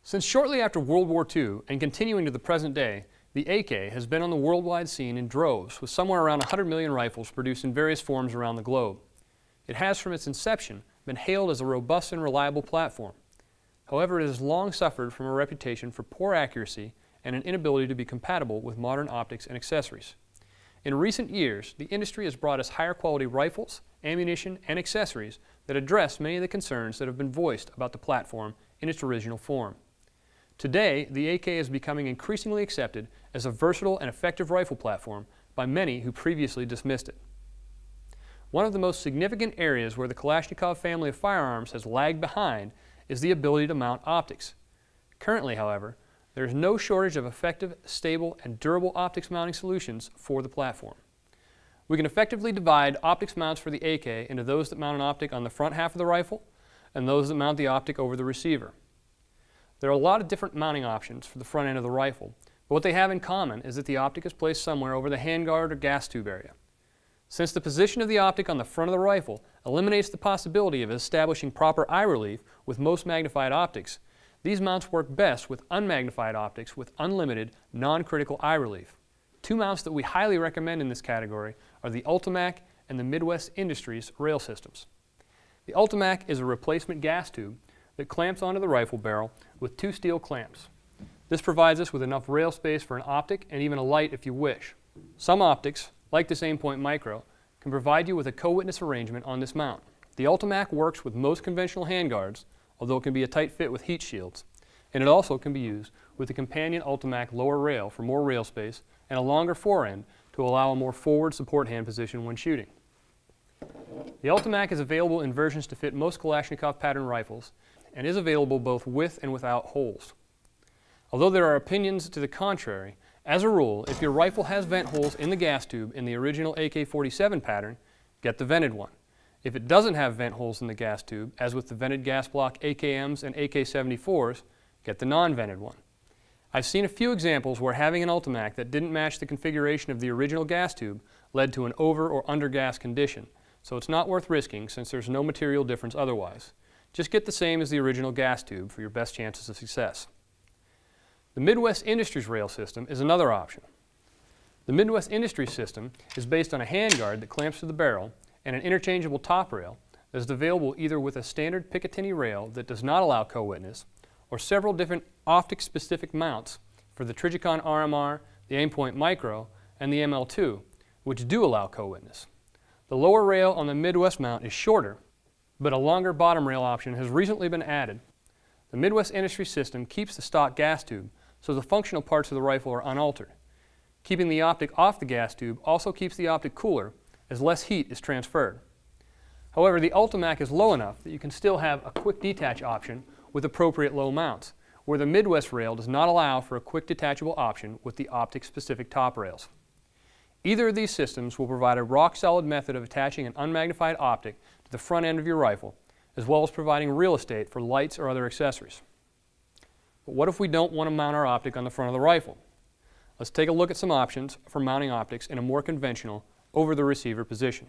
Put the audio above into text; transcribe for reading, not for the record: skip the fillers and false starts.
Since shortly after World War II and continuing to the present day, the AK has been on the worldwide scene in droves, with somewhere around 100 million rifles produced in various forms around the globe. It has from its inception been hailed as a robust and reliable platform. However, it has long suffered from a reputation for poor accuracy and an inability to be compatible with modern optics and accessories. In recent years, the industry has brought us higher quality rifles, ammunition, and accessories that address many of the concerns that have been voiced about the platform in its original form. Today, the AK is becoming increasingly accepted as a versatile and effective rifle platform by many who previously dismissed it. One of the most significant areas where the Kalashnikov family of firearms has lagged behind is the ability to mount optics. Currently, however, there is no shortage of effective, stable, and durable optics mounting solutions for the platform. We can effectively divide optics mounts for the AK into those that mount an optic on the front half of the rifle and those that mount the optic over the receiver. There are a lot of different mounting options for the front end of the rifle, but what they have in common is that the optic is placed somewhere over the handguard or gas tube area. Since the position of the optic on the front of the rifle eliminates the possibility of establishing proper eye relief with most magnified optics, these mounts work best with unmagnified optics with unlimited, non-critical eye relief. Two mounts that we highly recommend in this category are the Ultimac and the Midwest Industries rail systems. The Ultimac is a replacement gas tube that clamps onto the rifle barrel with two steel clamps. This provides us with enough rail space for an optic and even a light if you wish. Some optics, like this Aimpoint Micro, can provide you with a co-witness arrangement on this mount. The Ultimac works with most conventional handguards, although it can be a tight fit with heat shields, and it also can be used with the companion Ultimac lower rail for more rail space and a longer forend to allow a more forward support hand position when shooting. The Ultimac is available in versions to fit most Kalashnikov pattern rifles and is available both with and without holes. Although there are opinions to the contrary, as a rule, if your rifle has vent holes in the gas tube in the original AK-47 pattern, get the vented one. If it doesn't have vent holes in the gas tube, as with the vented gas block AKMs and AK-74s, get the non-vented one. I've seen a few examples where having an Ultimac that didn't match the configuration of the original gas tube led to an over or under gas condition, so it's not worth risking since there's no material difference otherwise. Just get the same as the original gas tube for your best chances of success. The Midwest Industries rail system is another option. The Midwest Industries system is based on a handguard that clamps to the barrel and an interchangeable top rail that is available either with a standard Picatinny rail that does not allow co-witness or several different optic-specific mounts for the Trijicon RMR, the Aimpoint Micro, and the ML2, which do allow co-witness. The lower rail on the Midwest mount is shorter, but a longer bottom rail option has recently been added. The Midwest Industries system keeps the stock gas tube, so the functional parts of the rifle are unaltered. Keeping the optic off the gas tube also keeps the optic cooler, as less heat is transferred. However, the Ultimac is low enough that you can still have a quick detach option with appropriate low mounts, where the Midwest rail does not allow for a quick detachable option with the optic-specific top rails. Either of these systems will provide a rock-solid method of attaching an unmagnified optic to the front end of your rifle, as well as providing real estate for lights or other accessories. But what if we don't want to mount our optic on the front of the rifle? Let's take a look at some options for mounting optics in a more conventional over-the-receiver position.